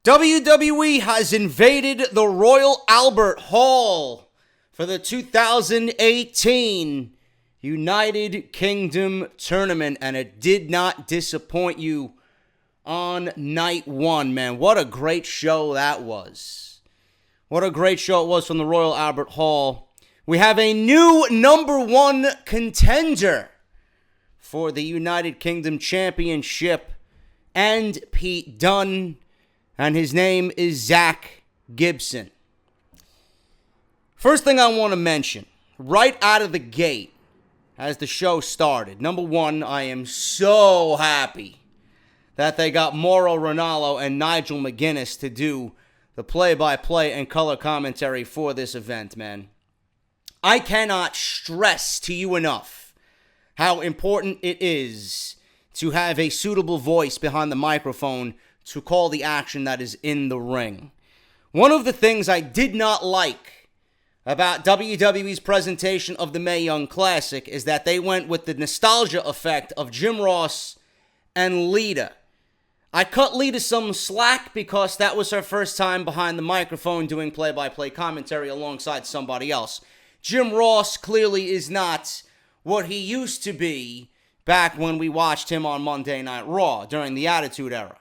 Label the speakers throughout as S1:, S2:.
S1: WWE has invaded the Royal Albert Hall for the 2018 United Kingdom Tournament, and it did not disappoint you on night one, man. What a great show that was. What a great show it was from the Royal Albert Hall. We have a new number one contender for the United Kingdom Championship and Pete Dunne, and his name is Zach Gibson. First thing I want to mention, right out of the gate, as the show started, number one, I am so happy that they got Mauro Ranallo and Nigel McGuinness to do the play-by-play and color commentary for this event, man. I cannot stress to you enough how important it is to have a suitable voice behind the microphone to call the action that is in the ring. One of the things I did not like about WWE's presentation of the Mae Young Classic is that they went with the nostalgia effect of Jim Ross and Lita. I cut Lita some slack because that was her first time behind the microphone doing play-by-play commentary alongside somebody else. Jim Ross clearly is not what he used to be back when we watched him on Monday Night Raw during the Attitude Era.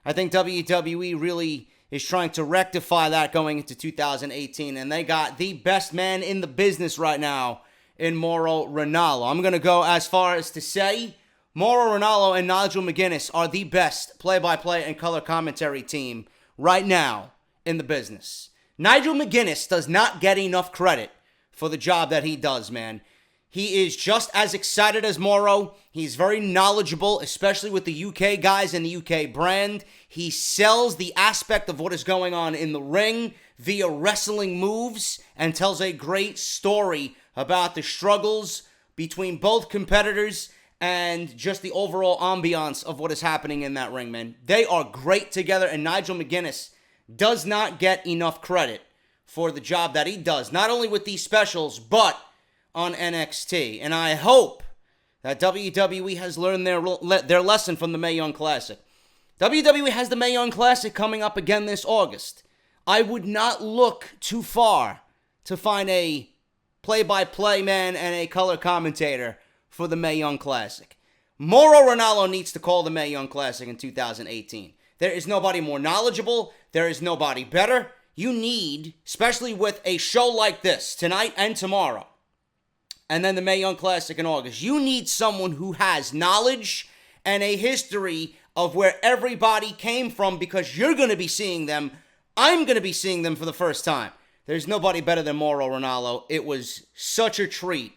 S1: I think WWE really is trying to rectify that going into 2018, and they got the best man in the business right now in Mauro Ranallo. I'm going to go as far as to say Mauro Ranallo and Nigel McGuinness are the best play-by-play and color commentary team right now in the business. Nigel McGuinness does not get enough credit for the job that he does, man. He is just as excited as Mauro. He's very knowledgeable, especially with the UK guys and the UK brand. He sells the aspect of what is going on in the ring via wrestling moves and tells a great story about the struggles between both competitors and just the overall ambiance of what is happening in that ring, man. They are great together, and Nigel McGuinness does not get enough credit for the job that he does, not only with these specials, but on NXT. And I hope that WWE has learned their lesson from the Mae Young Classic. WWE has the Mae Young Classic coming up again this August. I would not look too far to find a play-by-play man and a color commentator for the Mae Young Classic. Mauro Ranallo needs to call the Mae Young Classic in 2018. There is nobody more knowledgeable. There is nobody better. You need, especially with a show like this, tonight and tomorrow, and then the Mae Young Classic in August, you need someone who has knowledge and a history of where everybody came from, because you're going to be seeing them. I'm going to be seeing them for the first time. There's nobody better than Mauro Ranallo. It was such a treat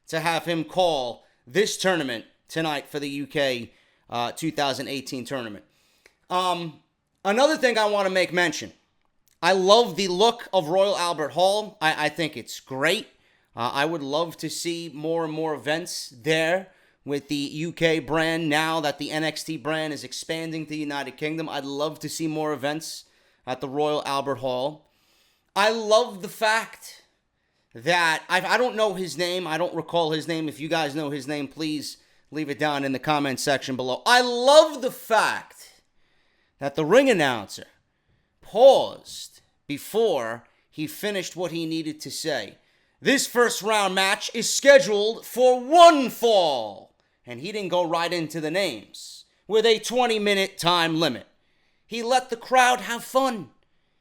S1: to have him call this tournament tonight for the UK 2018 tournament. Another thing I want to make mention. I love the look of Royal Albert Hall. I think it's great. I would love to see more and more events there with the UK brand now that the NXT brand is expanding to the United Kingdom. I'd love to see more events at the Royal Albert Hall. I love the fact that I don't know his name. I don't recall his name. If you guys know his name, please leave it down in the comment section below. I love the fact that the ring announcer paused before he finished what he needed to say. This first round match is scheduled for one fall. And he didn't go right into the names with a 20-minute time limit. He let the crowd have fun.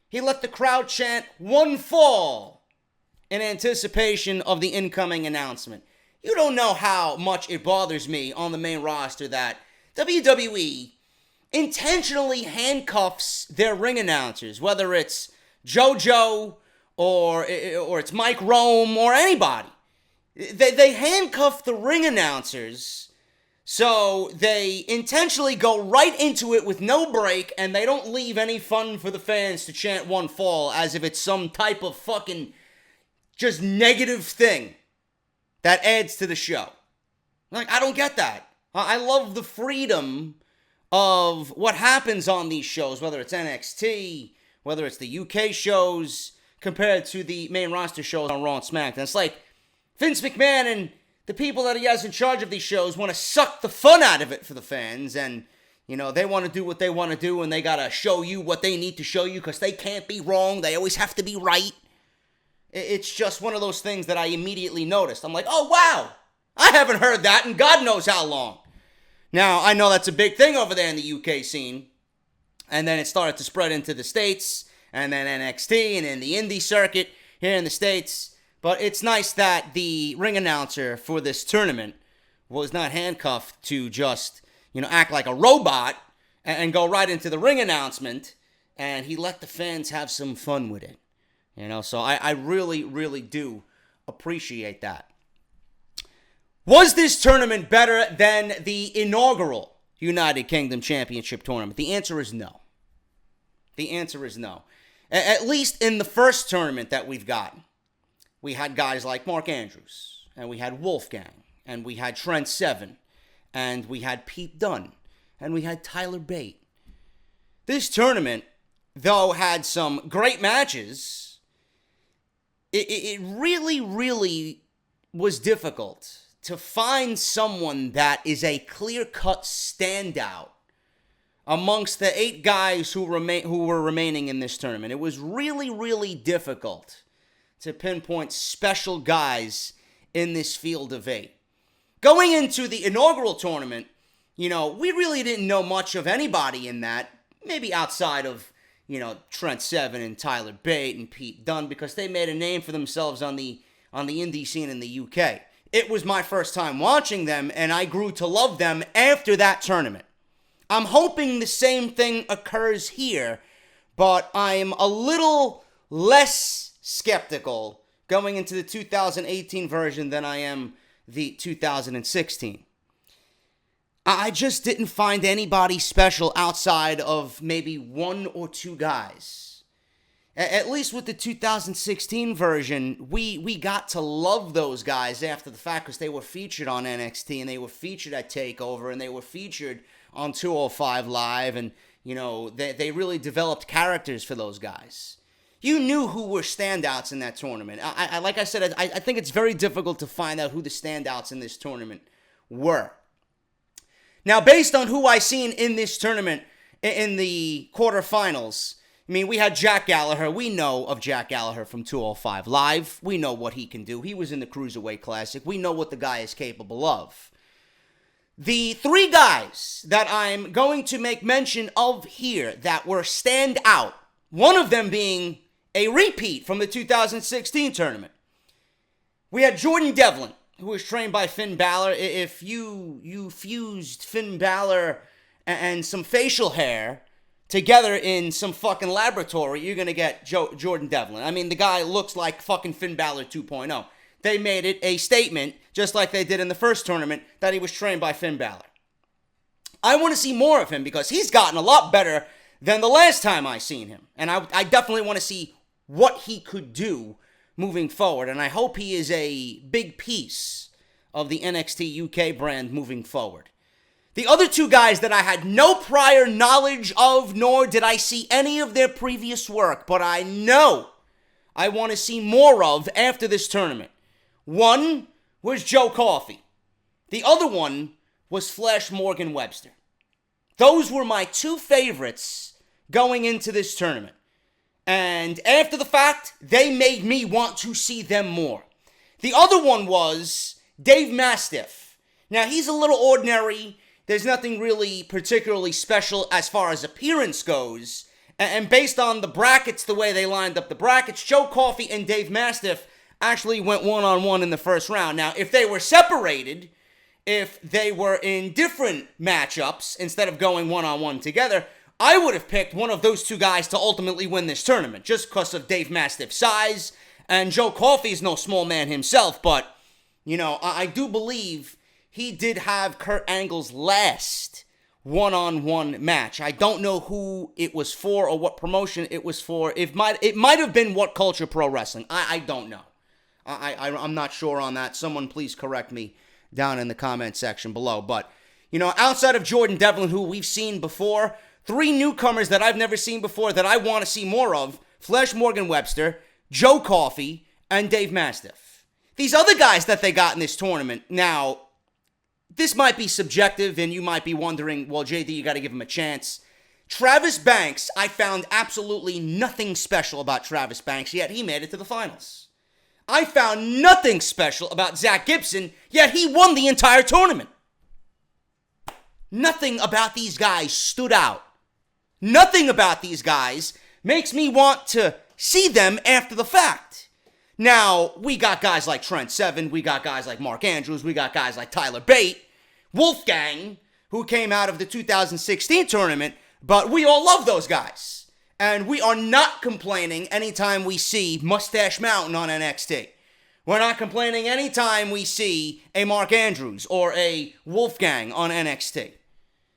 S1: He let the crowd chant one fall in anticipation of the incoming announcement. You don't know how much it bothers me on the main roster that WWE intentionally handcuffs their ring announcers, whether it's JoJo or it's Mike Rome or anybody. They handcuff the ring announcers, so they intentionally go right into it with no break, and they don't leave any fun for the fans to chant one fall as if it's some type of fucking just negative thing that adds to the show. Like, I don't get that. I love the freedom of what happens on these shows, whether it's NXT, whether it's the UK shows, compared to the main roster shows on Raw and SmackDown. It's like Vince McMahon and the people that he has in charge of these shows want to suck the fun out of it for the fans, and They want to do what they want to do, and they got to show you what they need to show you because they can't be wrong. They always have to be right. It's just one of those things that I immediately noticed. I'm like, oh, wow, I haven't heard that in God knows how long. Now, I know that's a big thing over there in the UK scene, and then it started to spread into the States, and then NXT, and then the indie circuit here in the States. But it's nice that the ring announcer for this tournament was not handcuffed to just, act like a robot and go right into the ring announcement, and he let the fans have some fun with it. So I really, really do appreciate that. Was this tournament better than the inaugural United Kingdom Championship tournament? The answer is no. The answer is no. At least in the first tournament that we've gotten, we had guys like Mark Andrews, and we had Wolfgang, and we had Trent Seven, and we had Pete Dunne, and we had Tyler Bate. This tournament, though, had some great matches. It really, really was difficult to find someone that is a clear-cut standout amongst the 8 guys who were remaining in this tournament. It was really, really difficult to pinpoint special guys in this field of 8. Going into the inaugural tournament, we really didn't know much of anybody in that, maybe outside of Trent Seven and Tyler Bate and Pete Dunne, because they made a name for themselves on the indie scene in the UK. It was my first time watching them, and I grew to love them after that tournament. I'm hoping the same thing occurs here, but I'm a little less skeptical going into the 2018 version than I am the 2016. I just didn't find anybody special outside of maybe 1 or 2 guys. At least with the 2016 version, we got to love those guys after the fact because they were featured on NXT and they were featured at TakeOver and they were featured on 205 Live, and they really developed characters for those guys. You knew who were standouts in that tournament. Like I said, I think it's very difficult to find out who the standouts in this tournament were. Now, based on who I seen in this tournament in the quarterfinals, we had Jack Gallagher. We know of Jack Gallagher from 205 Live. We know what he can do. He was in the Cruiserweight Classic. We know what the guy is capable of. The 3 guys that I'm going to make mention of here that were standout, one of them being a repeat from the 2016 tournament. We had Jordan Devlin, who was trained by Finn Balor. If you fused Finn Balor and some facial hair together in some fucking laboratory, you're going to get Jordan Devlin. The guy looks like fucking Finn Balor 2.0. They made it a statement, just like they did in the first tournament, that he was trained by Finn Balor. I want to see more of him because he's gotten a lot better than the last time I seen him. And I definitely want to see what he could do moving forward, and I hope he is a big piece of the NXT UK brand moving forward. The other 2 guys that I had no prior knowledge of, nor did I see any of their previous work, but I know I want to see more of after this tournament. One was Joe Coffey. The other one was Flash Morgan Webster. Those were my 2 favorites going into this tournament. And after the fact, they made me want to see them more. The other one was Dave Mastiff. Now, he's a little ordinary. There's nothing really particularly special as far as appearance goes. And based on the brackets, the way they lined up the brackets, Joe Coffey and Dave Mastiff actually went one-on-one in the first round. Now, if they were separated, if they were in different matchups instead of going one-on-one together, I would have picked one of those 2 guys to ultimately win this tournament, just because of Dave Mastiff's size, and Joe Coffey's no small man himself, but, I do believe he did have Kurt Angle's last one-on-one match. I don't know who it was for or what promotion it was for. It might have been What Culture Pro Wrestling. I don't know. I'm not sure on that. Someone please correct me down in the comment section below, but, outside of Jordan Devlin, who we've seen before, 3 newcomers that I've never seen before that I want to see more of: Flash Morgan Webster, Joe Coffey, and Dave Mastiff. These other guys that they got in this tournament, now, this might be subjective, and you might be wondering, well, JD, you got to give him a chance. Travis Banks, I found absolutely nothing special about Travis Banks, yet he made it to the finals. I found nothing special about Zach Gibson, yet he won the entire tournament. Nothing about these guys stood out. Nothing about these guys makes me want to see them after the fact. Now, we got guys like Trent Seven, we got guys like Mark Andrews, we got guys like Tyler Bate, Wolfgang, who came out of the 2016 tournament, but we all love those guys. And we are not complaining anytime we see Mustache Mountain on NXT. We're not complaining anytime we see a Mark Andrews or a Wolfgang on NXT.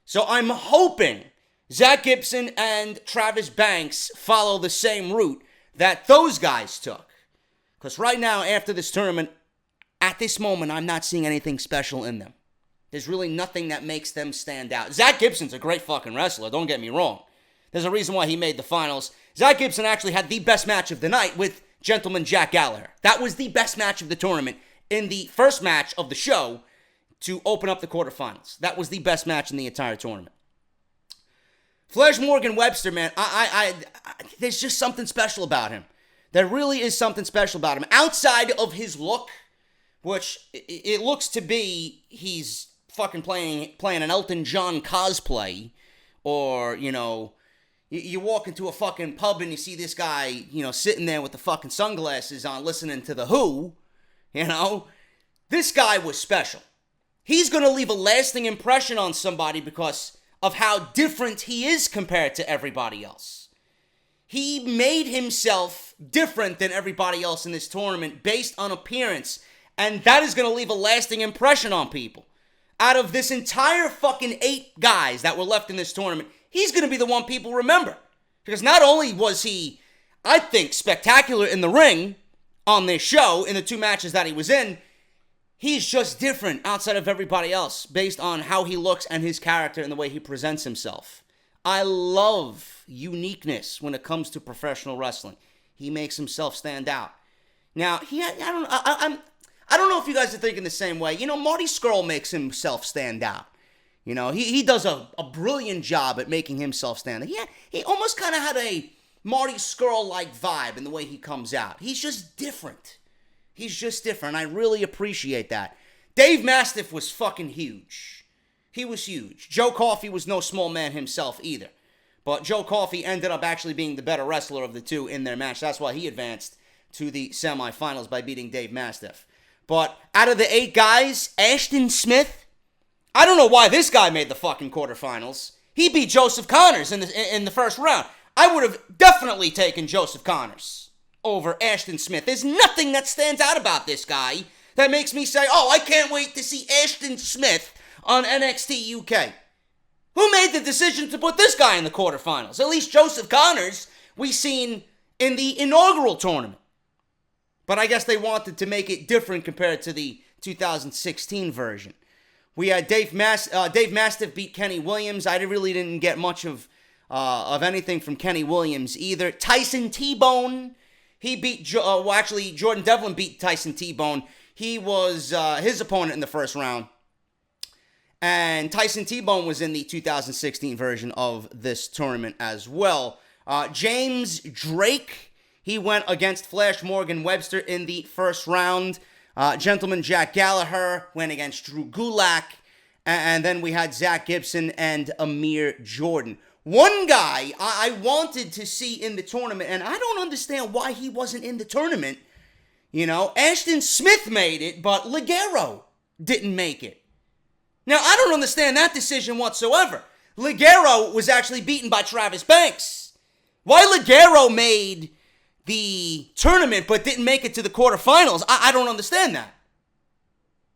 S1: So I'm hoping Zach Gibson and Travis Banks follow the same route that those guys took. Because right now, after this tournament, at this moment, I'm not seeing anything special in them. There's really nothing that makes them stand out. Zach Gibson's a great fucking wrestler, don't get me wrong. There's a reason why he made the finals. Zach Gibson actually had the best match of the night with Gentleman Jack Gallagher. That was the best match of the tournament in the first match of the show to open up the quarterfinals. That was the best match in the entire tournament. Flash Morgan Webster, man, there's just something special about him. There really is something special about him. Outside of his look, which it looks to be he's fucking playing an Elton John cosplay, or, you know, you walk into a fucking pub and you see this guy, you know, sitting there with the fucking sunglasses on listening to The Who, you know. This guy was special. He's going to leave a lasting impression on somebody because of how different he is compared to everybody else. He made himself different than everybody else in this tournament based on appearance, and that is going to leave a lasting impression on people. Out of this entire fucking 8 guys that were left in this tournament, he's going to be the one people remember. Because not only was he, I think, spectacular in the ring on this show in the 2 matches that he was in, he's just different outside of everybody else based on how he looks and his character and the way he presents himself. I love uniqueness when it comes to professional wrestling. He makes himself stand out. Now, I don't know if you guys are thinking the same way. You know, Marty Scurll makes himself stand out. You know, he does a brilliant job at making himself stand out. He almost kind of had a Marty Scurll-like vibe in the way he comes out. He's just different. He's just different. I really appreciate that. Dave Mastiff was fucking huge. He was huge. Joe Coffey was no small man himself either. But Joe Coffey ended up actually being the better wrestler of the two in their match. That's why he advanced to the semifinals by beating Dave Mastiff. But out of the 8 guys, Ashton Smith, I don't know why this guy made the fucking quarterfinals. He beat Joseph Connors in the first round. I would have definitely taken Joseph Connors over Ashton Smith. There's nothing that stands out about this guy that makes me say, oh, I can't wait to see Ashton Smith on NXT UK. Who made the decision to put this guy in the quarterfinals? At least Joseph Connors we seen in the inaugural tournament. But I guess they wanted to make it different compared to the 2016 version. We had Dave Mastiff beat Kenny Williams. I really didn't get much of anything from Kenny Williams either. Tyson T-Bone, he beat, Jordan Devlin beat Tyson T-Bone. He was his opponent in the first round. And Tyson T-Bone was in the 2016 version of this tournament as well. James Drake, he went against Flash Morgan Webster in the first round. Gentleman Jack Gallagher went against Drew Gulak. And then we had Zach Gibson and Amir Jordan. One guy I wanted to see in the tournament, and I don't understand why he wasn't in the tournament. You know, Ashton Smith made it, but Ligero didn't make it. Now, I don't understand that decision whatsoever. Ligero was actually beaten by Travis Banks. Why Ligero made the tournament but didn't make it to the quarterfinals, I don't understand that.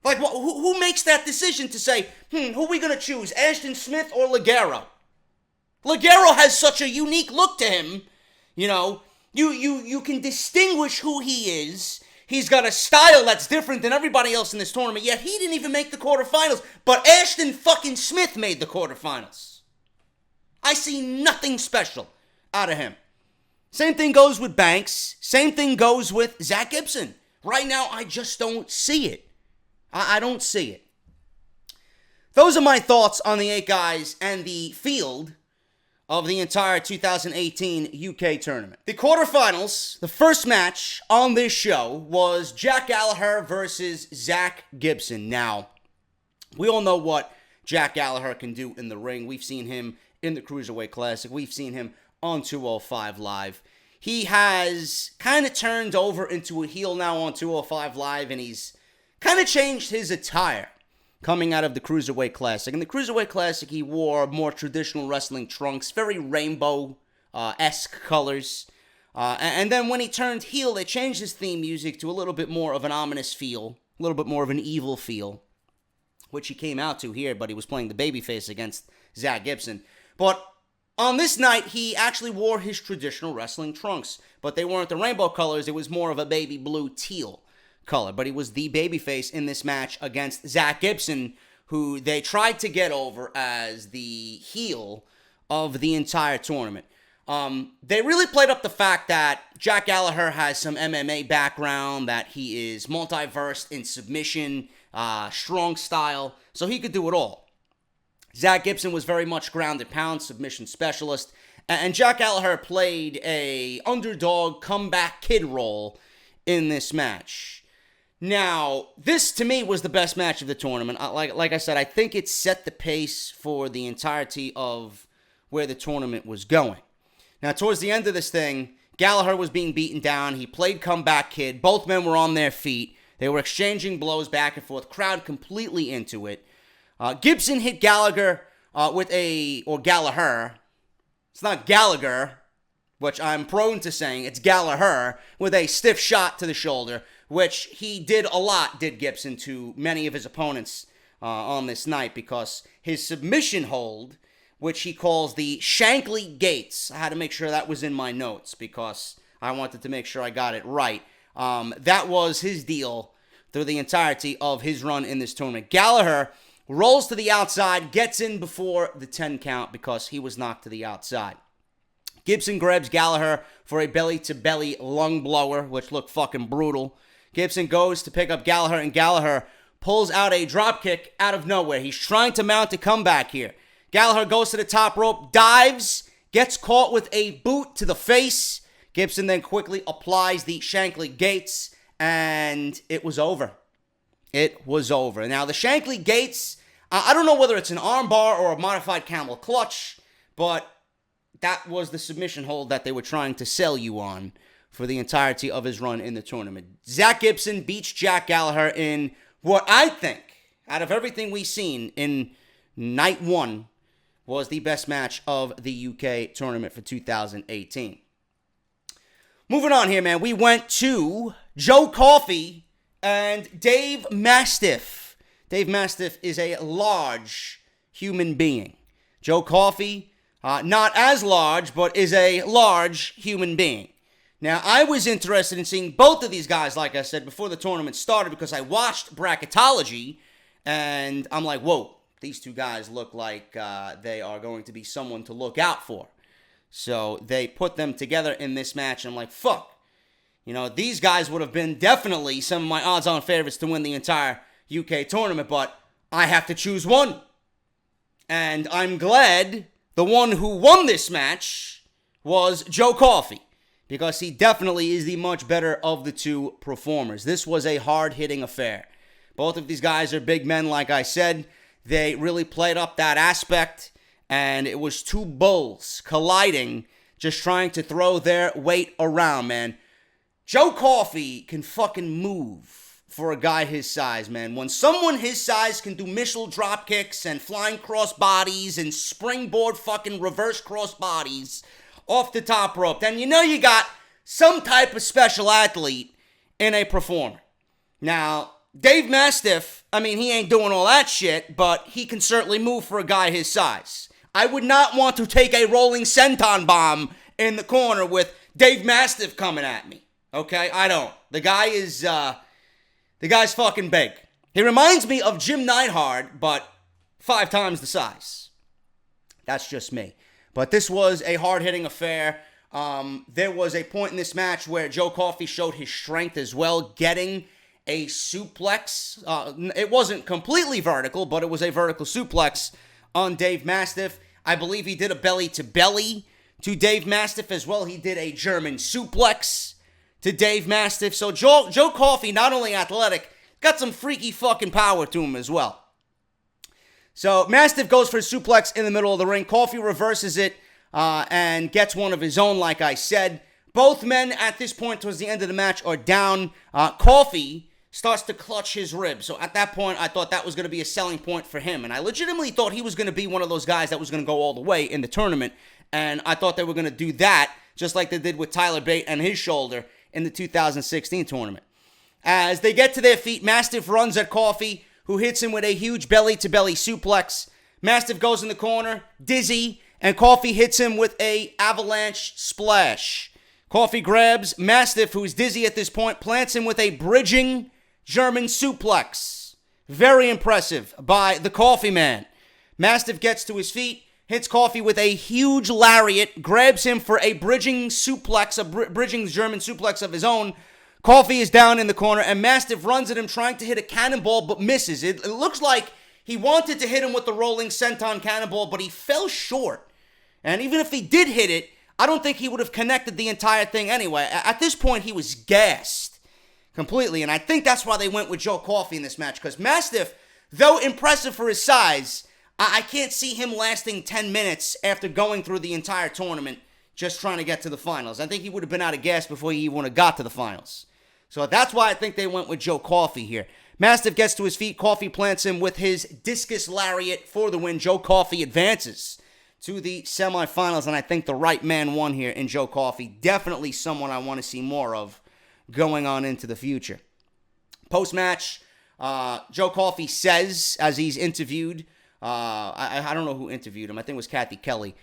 S1: Like, who makes that decision to say, who are we going to choose, Ashton Smith or Ligero? Ligero has such a unique look to him, you know. You can distinguish who he is. He's got a style that's different than everybody else in this tournament, yet he didn't even make the quarterfinals. But Ashton fucking Smith made the quarterfinals. I see nothing special out of him. Same thing goes with Banks. Same thing goes with Zach Gibson. Right now, I just don't see it. I don't see it. those are my thoughts on the 8 guys and the field of the entire 2018 UK tournament. The quarterfinals, the first match on this show was Jack Gallagher versus Zach Gibson. Now, we all know what Jack Gallagher can do in the ring. We've seen him in the Cruiserweight Classic. We've seen him on 205 Live. He has kind of turned over into a heel now on 205 Live, and he's kind of changed his attire coming out of the Cruiserweight Classic. In the Cruiserweight Classic, he wore more traditional wrestling trunks, very rainbow-esque colors. And then when he turned heel, they changed his theme music to a little bit more of an ominous feel, a little bit more of an evil feel, which he came out to here, but he was playing the babyface against Zach Gibson. But on this night, he actually wore his traditional wrestling trunks, but they weren't the rainbow colors. It was more of a baby blue teal color, but he was the babyface in this match against Zach Gibson, who they tried to get over as the heel of the entire tournament. They really played up the fact that Jack Gallagher has some MMA background, that he is multi-versed in submission, strong style, so he could do it all. Zach Gibson was very much ground and pound, submission specialist, and Jack Gallagher played a underdog comeback kid role in this match. Now, this to me was the best match of the tournament. Like I said, I think it set the pace for the entirety of where the tournament was going. Now, towards the end of this thing, Gallagher was being beaten down. He played comeback kid. Both men were on their feet. They were exchanging blows back and forth. Crowd completely into it. Gibson hit Gallagher Gallagher. It's not Gallagher, which I'm prone to saying. It's Gallagher with a stiff shot to the shoulder, which he did a lot, did Gibson, to many of his opponents on this night, because his submission hold, which he calls the Shankly Gates, I had to make sure that was in my notes because I wanted to make sure I got it right. That was his deal through the entirety of his run in this tournament. Gallagher rolls to the outside, gets in before the 10 count because he was knocked to the outside. Gibson grabs Gallagher for a belly-to-belly lung blower, which looked fucking brutal. Gibson goes to pick up Gallagher, and Gallagher pulls out a dropkick out of nowhere. He's trying to mount a comeback here. Gallagher goes to the top rope, dives, gets caught with a boot to the face. Gibson then quickly applies the Shankly Gates, and it was over. It was over. Now, the Shankly Gates, I don't know whether it's an armbar or a modified camel clutch, but that was the submission hold that they were trying to sell you on for the entirety of his run in the tournament. Zach Gibson beats Jack Gallagher in what I think, out of everything we've seen in night one, was the best match of the UK tournament for 2018. Moving on here, man, we went to Joe Coffey and Dave Mastiff. Dave Mastiff is a large human being. Joe Coffey, not as large, but is a large human being. Now, I was interested in seeing both of these guys, like I said, before the tournament started, because I watched Bracketology, and I'm like, whoa, these two guys look like they are going to be someone to look out for. So they put them together in this match, and I'm like, fuck. You know, these guys would have been definitely some of my odds-on favorites to win the entire UK tournament, but I have to choose one. And I'm glad the one who won this match was Joe Coffey, because he definitely is the much better of the two performers. This was a hard-hitting affair. Both of these guys are big men, like I said. They really played up that aspect, and it was two bulls colliding, just trying to throw their weight around, man. Joe Coffey can fucking move for a guy his size, man. When someone his size can do missile drop kicks and flying cross bodies and springboard fucking reverse cross bodies off the top rope, then you know you got some type of special athlete in a performer. Now, Dave Mastiff, I mean, he ain't doing all that shit, but he can certainly move for a guy his size. I would not want to take a rolling senton bomb in the corner with Dave Mastiff coming at me. Okay? I don't. The guy's fucking big. He reminds me of Jim Neidhart, but 5 times the size. That's just me. But this was a hard-hitting affair. There was a point in this match where Joe Coffey showed his strength as well, getting a suplex. It wasn't completely vertical, but it was a vertical suplex on Dave Mastiff. I believe he did a belly-to-belly to Dave Mastiff as well. He did a German suplex to Dave Mastiff. So Joe Coffey, not only athletic, got some freaky fucking power to him as well. So Mastiff goes for a suplex in the middle of the ring. Coffey reverses it and gets one of his own, like I said. Both men at this point towards the end of the match are down. Coffey starts to clutch his ribs. So at that point, I thought that was going to be a selling point for him. And I legitimately thought he was going to be one of those guys that was going to go all the way in the tournament. And I thought they were going to do that just like they did with Tyler Bate and his shoulder in the 2016 tournament. As they get to their feet, Mastiff runs at Coffey, who hits him with a huge belly-to-belly suplex. Mastiff goes in the corner, dizzy, and Coffey hits him with a avalanche splash. Coffey grabs Mastiff, who's dizzy at this point, plants him with a bridging German suplex. Very impressive by the Coffey man. Mastiff gets to his feet, hits Coffey with a huge lariat, grabs him for a bridging suplex, a bridging German suplex of his own. Coffey is down in the corner, and Mastiff runs at him trying to hit a cannonball, but misses. It looks like he wanted to hit him with the rolling senton cannonball, but he fell short. And even if he did hit it, I don't think he would have connected the entire thing anyway. At this point, he was gassed completely, and I think that's why they went with Joe Coffey in this match, because Mastiff, though impressive for his size, I can't see him lasting 10 minutes after going through the entire tournament just trying to get to the finals. I think he would have been out of gas before he even would have got to the finals. So that's why I think they went with Joe Coffey here. Mastiff gets to his feet. Coffey plants him with his discus lariat for the win. Joe Coffey advances to the semifinals, and I think the right man won here in Joe Coffey. Definitely someone I want to see more of going on into the future. Post-match, Joe Coffey says, as he's interviewed, I don't know who interviewed him. I think it was Kathy Kelly.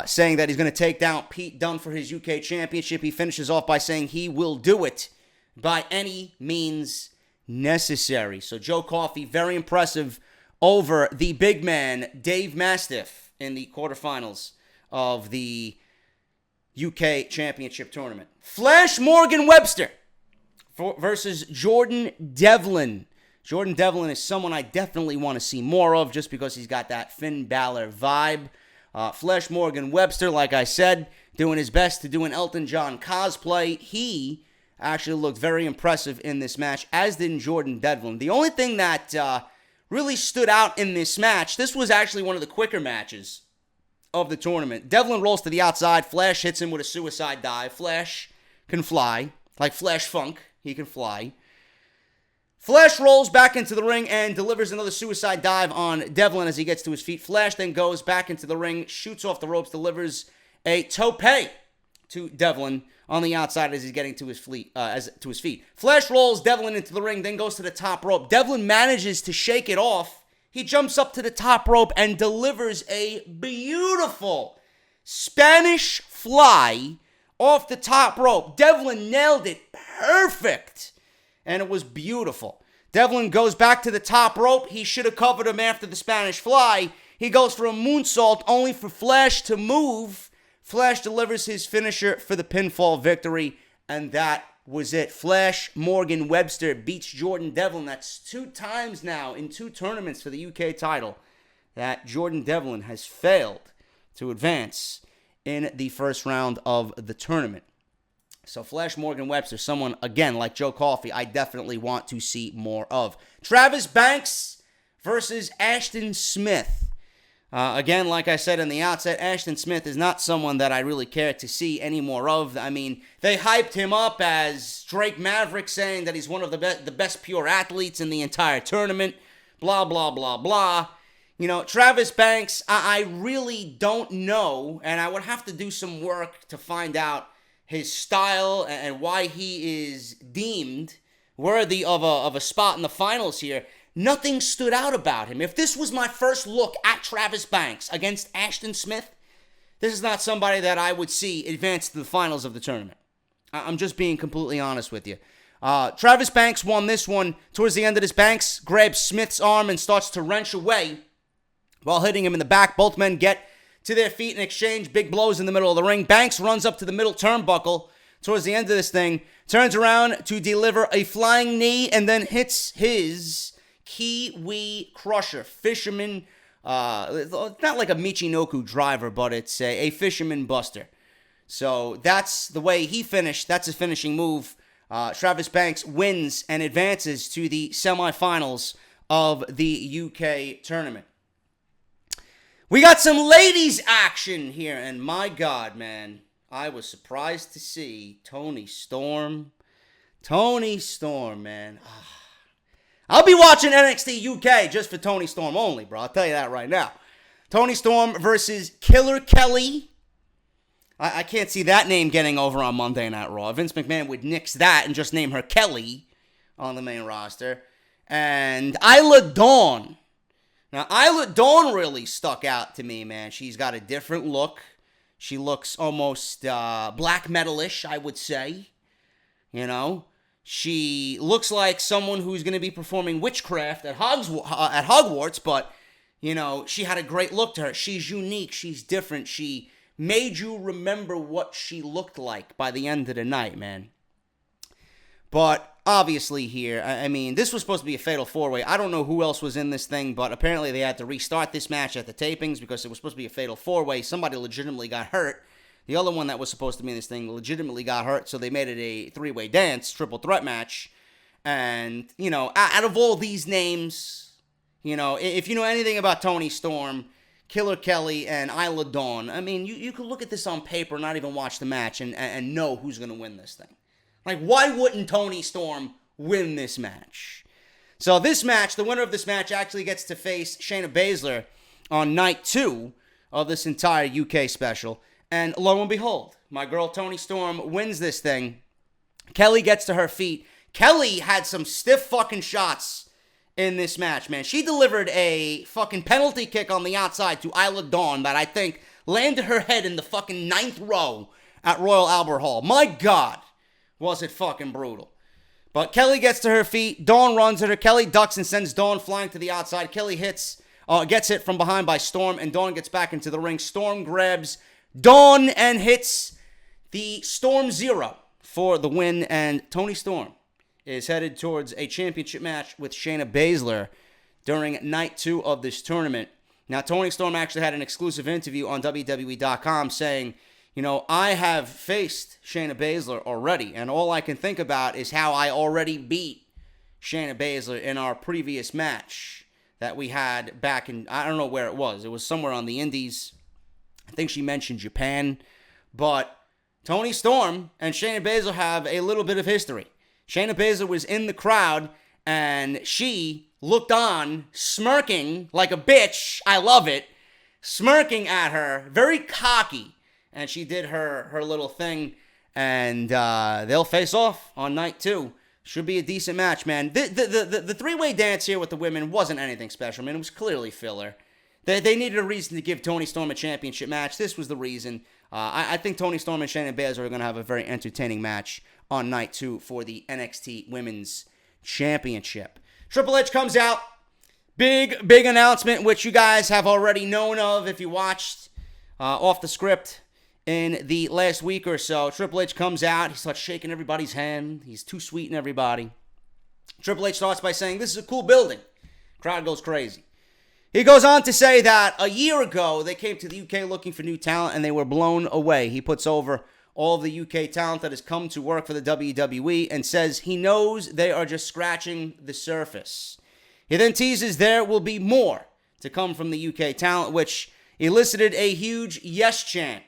S1: Saying that he's going to take down Pete Dunne for his UK championship. He finishes off by saying he will do it by any means necessary. So Joe Coffey, very impressive over the big man, Dave Mastiff, in the quarterfinals of the UK championship tournament. Flash Morgan Webster versus Jordan Devlin. Jordan Devlin is someone I definitely want to see more of just because he's got that Finn Balor vibe. Flash Morgan Webster, like I said, doing his best to do an Elton John cosplay. He actually looked very impressive in this match, as did Jordan Devlin. The only thing that really stood out in this match, this was actually one of the quicker matches of the tournament. Devlin rolls to the outside. Flash hits him with a suicide dive. Flash can fly. Like Flash Funk, he can fly. Flash rolls back into the ring and delivers another suicide dive on Devlin as he gets to his feet. Flash then goes back into the ring, shoots off the ropes, delivers a tope to Devlin on the outside as he's getting to his feet. Flash rolls Devlin into the ring, then goes to the top rope. Devlin manages to shake it off. He jumps up to the top rope and delivers a beautiful Spanish fly off the top rope. Devlin nailed it perfect, and it was beautiful. Devlin goes back to the top rope. He should have covered him after the Spanish fly. He goes for a moonsault, only for Flash to move. Flash delivers his finisher for the pinfall victory, and that was it. Flash Morgan Webster beats Jordan Devlin. That's 2 times now in 2 tournaments for the UK title that Jordan Devlin has failed to advance in the first round of the tournament. So Flash Morgan Webster, someone, again, like Joe Coffey, I definitely want to see more of. Travis Banks versus Ashton Smith. Again, like I said in the outset, Ashton Smith is not someone that I really care to see any more of. I mean, they hyped him up as Drake Maverick, saying that he's one of the best pure athletes in the entire tournament. Blah, blah, blah, blah. You know, Travis Banks, I really don't know, and I would have to do some work to find out his style and why he is deemed worthy of a spot in the finals here. Nothing stood out about him. If this was my first look at Travis Banks against Ashton Smith, this is not somebody that I would see advance to the finals of the tournament. I'm just being completely honest with you. Travis Banks won this one. Towards the end of this, Banks grabs Smith's arm and starts to wrench away while hitting him in the back. Both men get to their feet and exchange big blows in the middle of the ring. Banks runs up to the middle turnbuckle towards the end of this thing, turns around to deliver a flying knee and then hits his Kiwi Crusher. Fisherman, not like a Michinoku driver, but it's a Fisherman Buster. So that's the way he finished. That's his finishing move. Travis Banks wins and advances to the semifinals of the UK tournament. We got some ladies action here, and my God, man, I was surprised to see Toni Storm. Toni Storm, man. I'll be watching NXT UK just for Toni Storm only, bro. I'll tell you that right now. Toni Storm versus Killer Kelly. I can't see that name getting over on Monday Night Raw. Vince McMahon would nix that and just name her Kelly on the main roster. And Isla Dawn. Now, Isla Dawn really stuck out to me, man. She's got a different look. She looks almost black metal-ish, I would say. You know? She looks like someone who's going to be performing witchcraft at Hogwarts, but, you know, she had a great look to her. She's unique. She's different. She made you remember what she looked like by the end of the night, man. But obviously here, I mean, this was supposed to be a fatal four-way. I don't know who else was in this thing, but apparently they had to restart this match at the tapings because it was supposed to be a fatal four-way. Somebody legitimately got hurt. The other one that was supposed to be in this thing legitimately got hurt, so they made it a three-way dance, triple threat match. And, you know, out of all these names, you know, if you know anything about Toni Storm, Killer Kelly, and Isla Dawn, I mean, you could look at this on paper, not even watch the match, and know who's going to win this thing. Like, why wouldn't Toni Storm win this match? So this match, the winner of this match actually gets to face Shayna Baszler on night 2 of this entire UK special. And lo and behold, my girl Toni Storm wins this thing. Kelly gets to her feet. Kelly had some stiff fucking shots in this match, man. She delivered a fucking penalty kick on the outside to Isla Dawn that I think landed her head in the fucking 9th row at Royal Albert Hall. My God. Was it fucking brutal. But Kelly gets to her feet. Dawn runs at her. Kelly ducks and sends Dawn flying to the outside. Kelly gets hit from behind by Storm, and Dawn gets back into the ring. Storm grabs Dawn and hits the Storm Zero for the win. And Toni Storm is headed towards a championship match with Shayna Baszler during night 2 of this tournament. Now, Toni Storm actually had an exclusive interview on WWE.com saying, you know, I have faced Shayna Baszler already, and all I can think about is how I already beat Shayna Baszler in our previous match that we had back in, I don't know where it was. It was somewhere on the Indies. I think she mentioned Japan. But Toni Storm and Shayna Baszler have a little bit of history. Shayna Baszler was in the crowd, and she looked on, smirking like a bitch. I love it. Smirking at her, very cocky. And she did her little thing, and they'll face off on night 2. Should be a decent match, man. The three-way dance here with the women wasn't anything special. I mean, it was clearly filler. They needed a reason to give Toni Storm a championship match. This was the reason. I think Toni Storm and Shayna Baszler are going to have a very entertaining match on night 2 for the NXT Women's Championship. Triple H comes out. Big announcement, which you guys have already known of if you watched Off the Script in the last week or so. Triple H comes out. He starts shaking everybody's hand. He's too sweet and everybody. Triple H starts by saying, this is a cool building. Crowd goes crazy. He goes on to say that a year ago, they came to the UK looking for new talent, and they were blown away. He puts over all of the UK talent that has come to work for the WWE and says he knows they are just scratching the surface. He then teases there will be more to come from the UK talent, which elicited a huge yes chant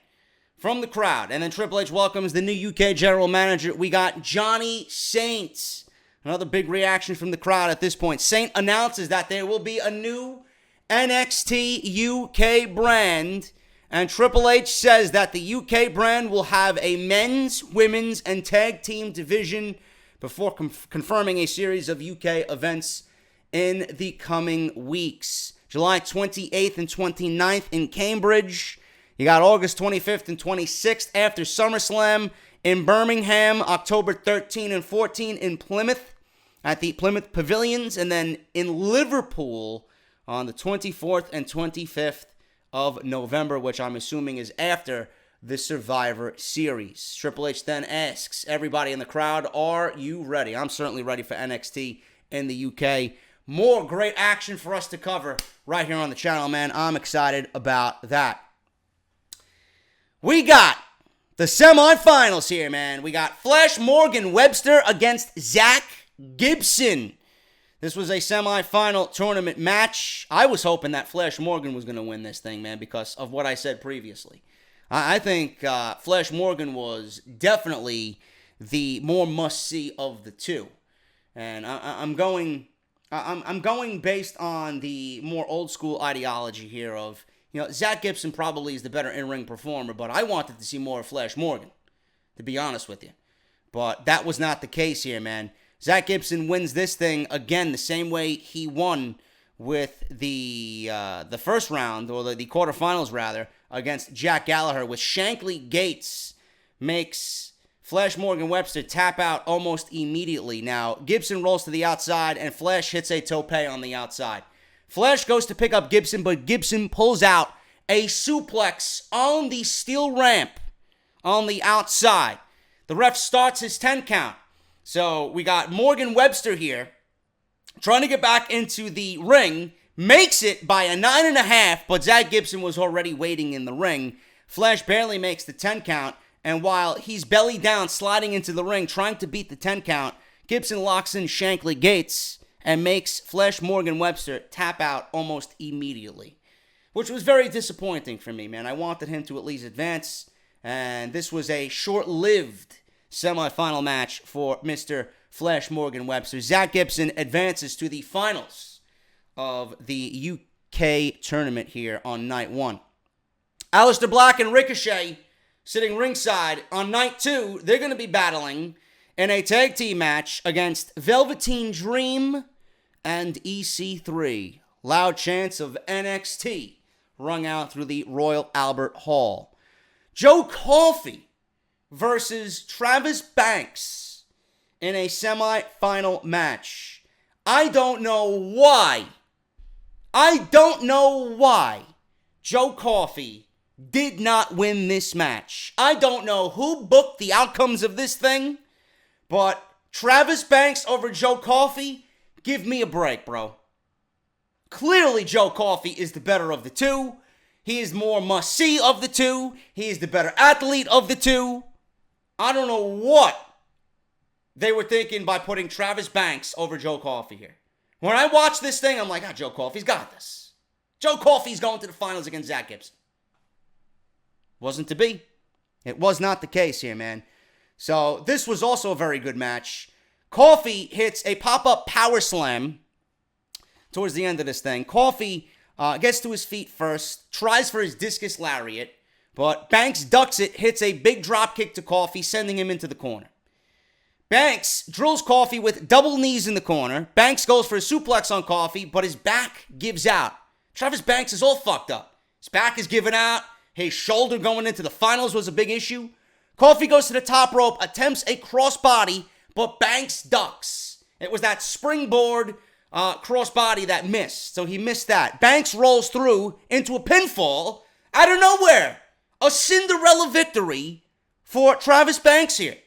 S1: from the crowd. And then Triple H welcomes the new UK general manager. We got Johnny Saint. Another big reaction from the crowd at this point. Saint announces that there will be a new NXT UK brand. And Triple H says that the UK brand will have a men's, women's, and tag team division before confirming a series of UK events in the coming weeks. July 28th and 29th in Cambridge. You got August 25th and 26th after SummerSlam in Birmingham, October 13 and 14 in Plymouth at the Plymouth Pavilions, and then in Liverpool on the 24th and 25th of November, which I'm assuming is after the Survivor Series. Triple H then asks everybody in the crowd, are you ready? I'm certainly ready for NXT in the UK. More great action for us to cover right here on the channel, man. I'm excited about that. We got the semifinals here, man. We got Flash Morgan Webster against Zach Gibson. This was a semifinal tournament match. I was hoping that Flash Morgan was going to win this thing, man, because of what I said previously. I think Flash Morgan was definitely the more must-see of the two. And I'm going based on the more old-school ideology here of, Zach Gibson probably is the better in-ring performer, but I wanted to see more of Flash Morgan, to be honest with you. But that was not the case here, man. Zach Gibson wins this thing, again, the same way he won with the first round, or the quarterfinals, rather, against Jack Gallagher, with Shankly Gates makes Flash Morgan Webster tap out almost immediately. Now, Gibson rolls to the outside, and Flash hits a tope on the outside. Flash goes to pick up Gibson, but Gibson pulls out a suplex on the steel ramp on the outside. The ref starts his 10 count. So we got Morgan Webster here trying to get back into the ring, makes it by a 9.5, but Zach Gibson was already waiting in the ring. Flash barely makes the 10 count, and while he's belly down sliding into the ring trying to beat the 10 count, Gibson locks in Shankly Gates and makes Flash Morgan Webster tap out almost immediately, which was very disappointing for me, man. I wanted him to at least advance, and this was a short-lived semifinal match for Mr. Flash Morgan Webster. Zach Gibson advances to the finals of the UK tournament here on night 1. Aleister Black and Ricochet sitting ringside on night 2. They're going to be battling in a tag team match against Velveteen Dream and EC3. Loud chants of NXT rung out through the Royal Albert Hall. Joe Coffey versus Travis Banks in a semi-final match. I don't know why Joe Coffey did not win this match. I don't know who booked the outcomes of this thing, but Travis Banks over Joe Coffey, give me a break, bro. Clearly, Joe Coffey is the better of the two. He is more must-see of the two. He is the better athlete of the two. I don't know what they were thinking by putting Travis Banks over Joe Coffey here. When I watch this thing, I'm like, Joe Coffey's got this. Joe Coffey's going to the finals against Zach Gibson. Wasn't to be. It was not the case here, man. So this was also a very good match. Coffey hits a pop-up power slam towards the end of this thing. Coffey gets to his feet first, tries for his discus lariat, but Banks ducks it, hits a big drop kick to Coffey, sending him into the corner. Banks drills Coffey with double knees in the corner. Banks goes for a suplex on Coffey, but his back gives out. Travis Banks is all fucked up. His back is giving out. His shoulder going into the finals was a big issue. Coffey goes to the top rope, attempts a crossbody, but Banks ducks. It was that springboard crossbody that missed, so he missed that. Banks rolls through into a pinfall out of nowhere. A Cinderella victory for Travis Banks here.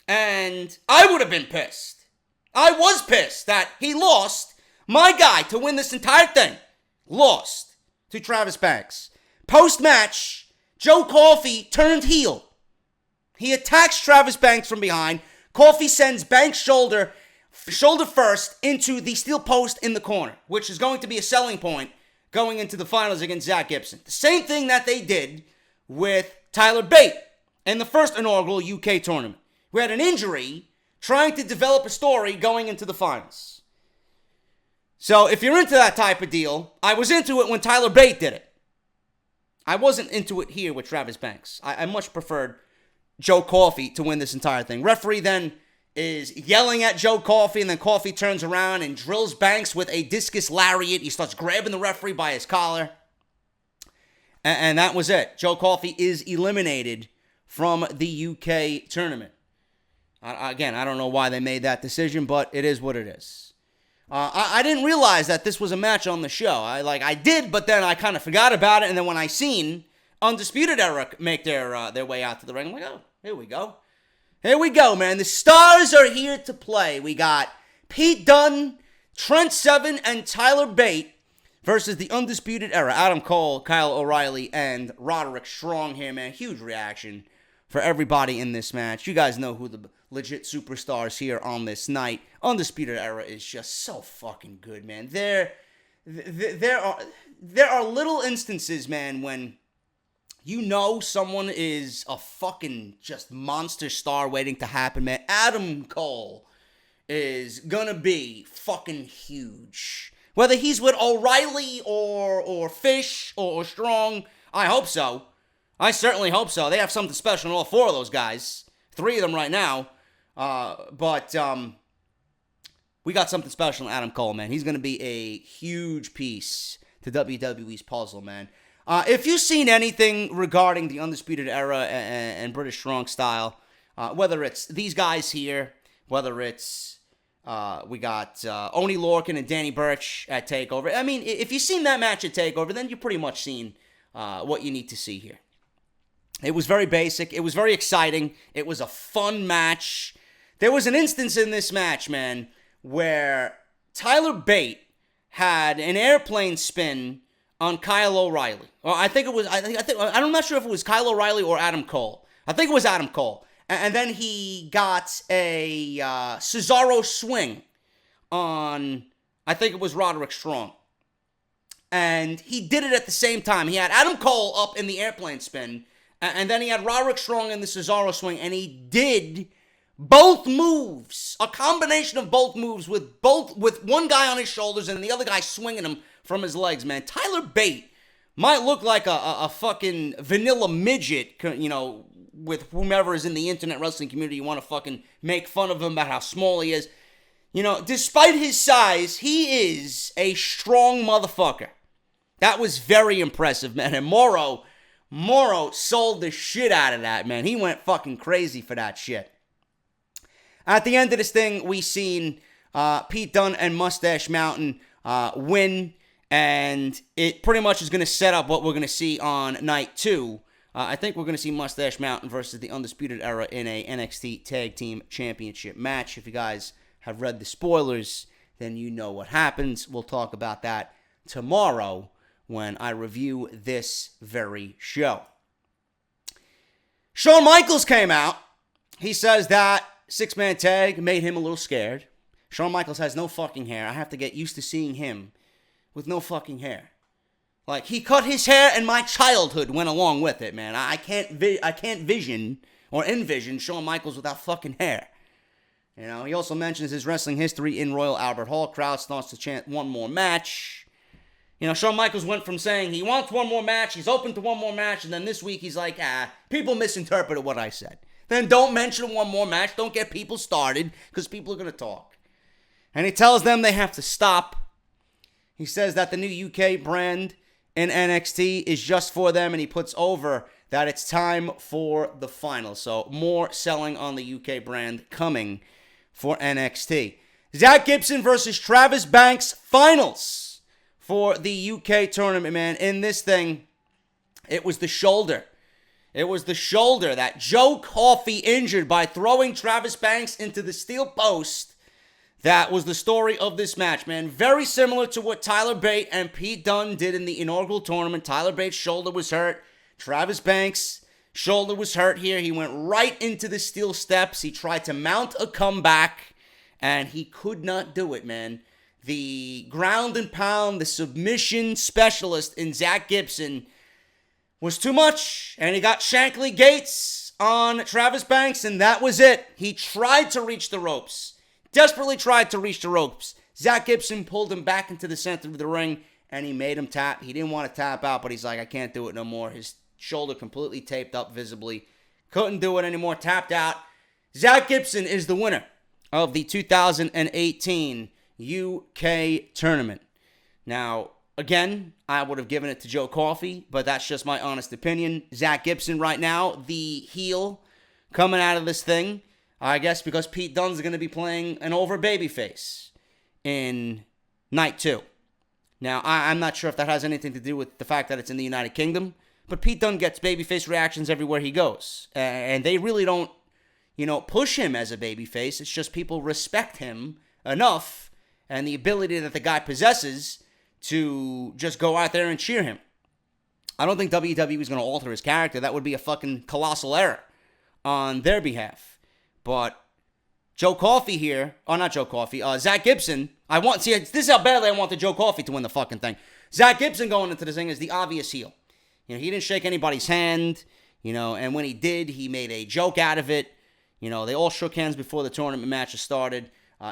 S1: And I would have been pissed. I was pissed that he lost my guy to win this entire thing. Lost to Travis Banks. Post-match, Joe Coffey turned heel. He attacks Travis Banks from behind. Coffey sends Banks' shoulder first into the steel post in the corner, which is going to be a selling point going into the finals against Zach Gibson. The same thing that they did with Tyler Bate in the first inaugural UK tournament, who had an injury trying to develop a story going into the finals. So if you're into that type of deal, I was into it when Tyler Bate did it. I wasn't into it here with Travis Banks. I much preferred Joe Coffey to win this entire thing. Referee then is yelling at Joe Coffey, and then Coffey turns around and drills Banks with a discus lariat. He starts grabbing the referee by his collar. And that was it. Joe Coffey is eliminated from the UK tournament. Again, I don't know why they made that decision, but it is what it is. I didn't realize that this was a match on the show. I did, but then I kind of forgot about it. And then when I seen Undisputed Era make their way out to the ring. I'm like, oh, here we go. Here we go, man. The stars are here to play. We got Pete Dunne, Trent Seven, and Tyler Bate versus the Undisputed Era. Adam Cole, Kyle O'Reilly, and Roderick Strong here, man. Huge reaction for everybody in this match. You guys know who the legit superstars here on this night. Undisputed Era is just so fucking good, man. There are little instances, man, when you know someone is a fucking just monster star waiting to happen, man. Adam Cole is gonna be fucking huge. Whether he's with O'Reilly or Fish or Strong, I hope so. I certainly hope so. They have something special in all four of those guys. 3 of them right now. But we got something special in Adam Cole, man. He's gonna be a huge piece to WWE's puzzle, man. If you've seen anything regarding the Undisputed Era and British Strong Style, whether it's these guys here, whether it's we got Oney Lorcan and Danny Burch at TakeOver. I mean, if you've seen that match at TakeOver, then you've pretty much seen what you need to see here. It was very basic. It was very exciting. It was a fun match. There was an instance in this match, man, where Tyler Bate had an airplane spin on Kyle O'Reilly. Or I think it was, I'm not sure if it was Kyle O'Reilly or Adam Cole. I think it was Adam Cole. And then he got a Cesaro swing on, I think it was Roderick Strong. And he did it at the same time. He had Adam Cole up in the airplane spin, and then he had Roderick Strong in the Cesaro swing, and he did both moves, a combination of both moves with one guy on his shoulders and the other guy swinging him from his legs, man. Tyler Bate might look like a fucking vanilla midget, you know, with whomever is in the internet wrestling community. You want to fucking make fun of him about how small he is. You know, despite his size, he is a strong motherfucker. That was very impressive, man. And Morrow sold the shit out of that, man. He went fucking crazy for that shit. At the end of this thing, we seen Pete Dunne and Mustache Mountain win, and it pretty much is going to set up what we're going to see on night 2. I think we're going to see Mustache Mountain versus the Undisputed Era in a NXT Tag Team Championship match. If you guys have read the spoilers, then you know what happens. We'll talk about that tomorrow when I review this very show. Shawn Michaels came out. He says that 6-man tag made him a little scared. Shawn Michaels has no fucking hair. I have to get used to seeing him with no fucking hair. Like, he cut his hair and my childhood went along with it, man. I can't vision or envision Shawn Michaels without fucking hair. You know, he also mentions his wrestling history in Royal Albert Hall. Crowd starts to chant one more match. You know, Shawn Michaels went from saying he wants one more match, he's open to one more match, and then this week he's like, people misinterpreted what I said. Then don't mention one more match, don't get people started, because people are going to talk. And he tells them they have to stop. He says that the new UK brand in NXT is just for them, and he puts over that it's time for the final. So more selling on the UK brand coming for NXT. Zach Gibson versus Travis Banks finals for the UK tournament, man. In this thing, it was the shoulder. It was the shoulder that Joe Coffey injured by throwing Travis Banks into the steel post. That was the story of this match, man. Very similar to what Tyler Bate and Pete Dunne did in the inaugural tournament. Tyler Bate's shoulder was hurt. Travis Banks' shoulder was hurt here. He went right into the steel steps. He tried to mount a comeback, and he could not do it, man. The ground and pound, the submission specialist in Zach Gibson was too much, and he got Shankly Gates on Travis Banks, and that was it. He tried to reach the ropes. Desperately tried to reach the ropes. Zach Gibson pulled him back into the center of the ring, and he made him tap. He didn't want to tap out, but he's like, I can't do it no more. His shoulder completely taped up visibly. Couldn't do it anymore. Tapped out. Zach Gibson is the winner of the 2018 UK tournament. Now, again, I would have given it to Joe Coffey, but that's just my honest opinion. Zach Gibson right now, the heel coming out of this thing. I guess because Pete Dunne's going to be playing an over babyface in night 2. Now, I'm not sure if that has anything to do with the fact that it's in the United Kingdom, But Pete Dunne gets babyface reactions everywhere he goes. And they really don't, push him as a babyface. It's just people respect him enough and the ability that the guy possesses to just go out there and cheer him. I don't think WWE is going to alter his character. That would be a fucking colossal error on their behalf. But Joe Coffey here, not Joe Coffey, Zach Gibson. This is how badly I wanted Joe Coffey to win the fucking thing. Zach Gibson going into this thing is the obvious heel. He didn't shake anybody's hand, and when he did, he made a joke out of it. They all shook hands before the tournament matches started.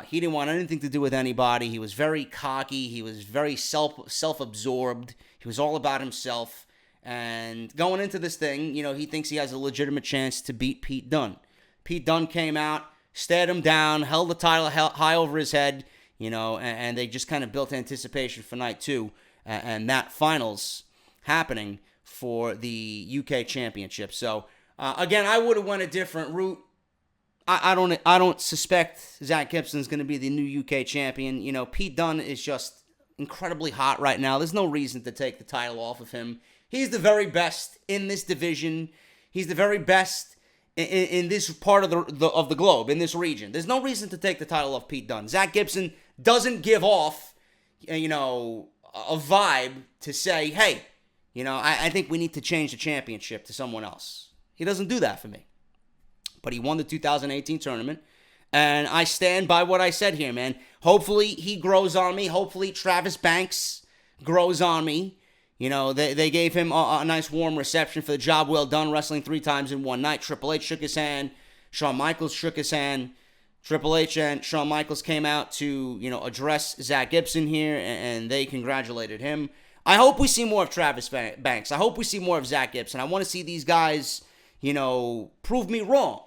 S1: He didn't want anything to do with anybody. He was very cocky. He was very self-absorbed. He was all about himself. And going into this thing, he thinks he has a legitimate chance to beat Pete Dunne. Pete Dunne came out, stared him down, held the title high over his head, and they just kind of built anticipation for night 2. And that finals happening for the UK Championship. So, again, I would have went a different route. I don't suspect Zach Gibson's going to be the new UK champion. Pete Dunne is just incredibly hot right now. There's no reason to take the title off of him. He's the very best in this division. He's the very best in this part of the globe, in this region. There's no reason to take the title off Pete Dunne. Zach Gibson doesn't give off, a vibe to say, hey, I think we need to change the championship to someone else. He doesn't do that for me. But he won the 2018 tournament. And I stand by what I said here, man. Hopefully he grows on me. Hopefully Travis Banks grows on me. They gave him a nice warm reception for the job well done, wrestling 3 times in one night. Triple H shook his hand. Shawn Michaels shook his hand. Triple H and Shawn Michaels came out to, address Zach Gibson here, and they congratulated him. I hope we see more of Travis Banks. I hope we see more of Zach Gibson. I want to see these guys, prove me wrong.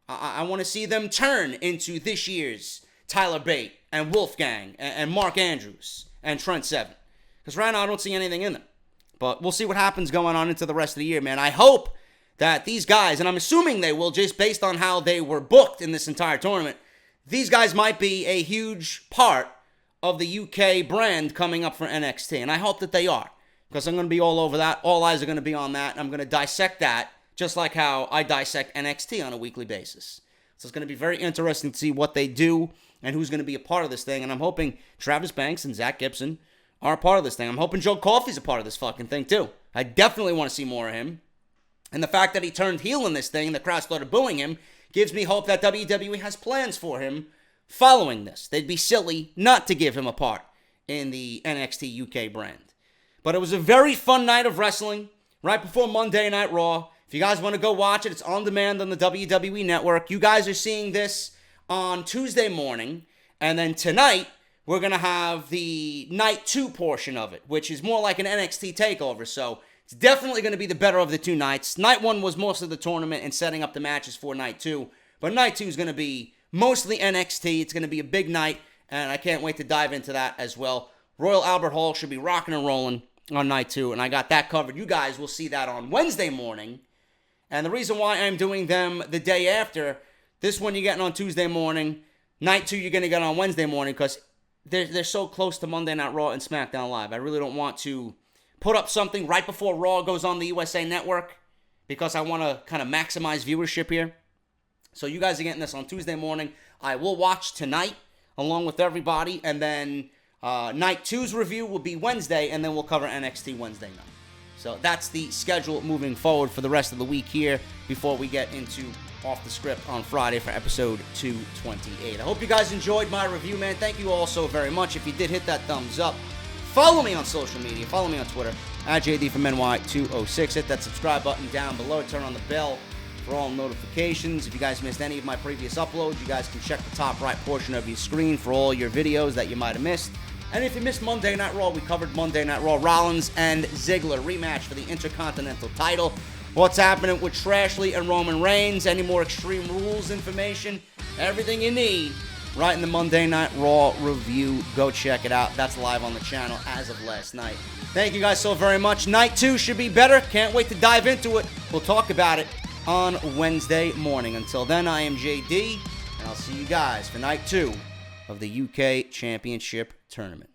S1: I want to see them turn into this year's Tyler Bate and Wolfgang and Mark Andrews and Trent Seven. Because right now I don't see anything in them. But we'll see what happens going on into the rest of the year, man. I hope that these guys, and I'm assuming they will just based on how they were booked in this entire tournament, these guys might be a huge part of the UK brand coming up for NXT. And I hope that they are. Because I'm going to be all over that. All eyes are going to be on that. I'm going to dissect that. Just like how I dissect NXT on a weekly basis. So it's going to be very interesting to see what they do and who's going to be a part of this thing. And I'm hoping Travis Banks and Zach Gibson are a part of this thing. I'm hoping Joe Coffey's a part of this fucking thing too. I definitely want to see more of him. And the fact that he turned heel in this thing and the crowd started booing him gives me hope that WWE has plans for him following this. They'd be silly not to give him a part in the NXT UK brand. But it was a very fun night of wrestling right before Monday Night Raw. If you guys want to go watch it, it's on demand on the WWE Network. You guys are seeing this on Tuesday morning. And then tonight, we're going to have the Night 2 portion of it, which is more like an NXT takeover. So it's definitely going to be the better of the 2 nights. Night 1 was most of the tournament and setting up the matches for Night 2. But Night 2 is going to be mostly NXT. It's going to be a big night, and I can't wait to dive into that as well. Royal Albert Hall should be rocking and rolling on Night 2, and I got that covered. You guys will see that on Wednesday morning. And the reason why I'm doing them the day after, this one you're getting on Tuesday morning, Night 2 you're going to get on Wednesday morning, because they're so close to Monday Night Raw and SmackDown Live. I really don't want to put up something right before Raw goes on the USA Network, because I want to kind of maximize viewership here. So you guys are getting this on Tuesday morning. I will watch tonight along with everybody, and then Night 2's review will be Wednesday, and then we'll cover NXT Wednesday night. So that's the schedule moving forward for the rest of the week here before we get into Off the Script on Friday for episode 228. I hope you guys enjoyed my review, man. Thank you all so very much. If you did, hit that thumbs up. Follow me on social media. Follow me on Twitter, at JDFROMNY206. Hit that subscribe button down below. Turn on the bell for all notifications. If you guys missed any of my previous uploads, you guys can check the top right portion of your screen for all your videos that you might have missed. And if you missed Monday Night Raw, we covered Monday Night Raw. Rollins and Ziggler rematch for the Intercontinental title. What's happening with Trashley and Roman Reigns? Any more Extreme Rules information? Everything you need right in the Monday Night Raw review. Go check it out. That's live on the channel as of last night. Thank you guys so very much. Night 2 should be better. Can't wait to dive into it. We'll talk about it on Wednesday morning. Until then, I am JD, and I'll see you guys for Night 2 of the UK Championship Tournament.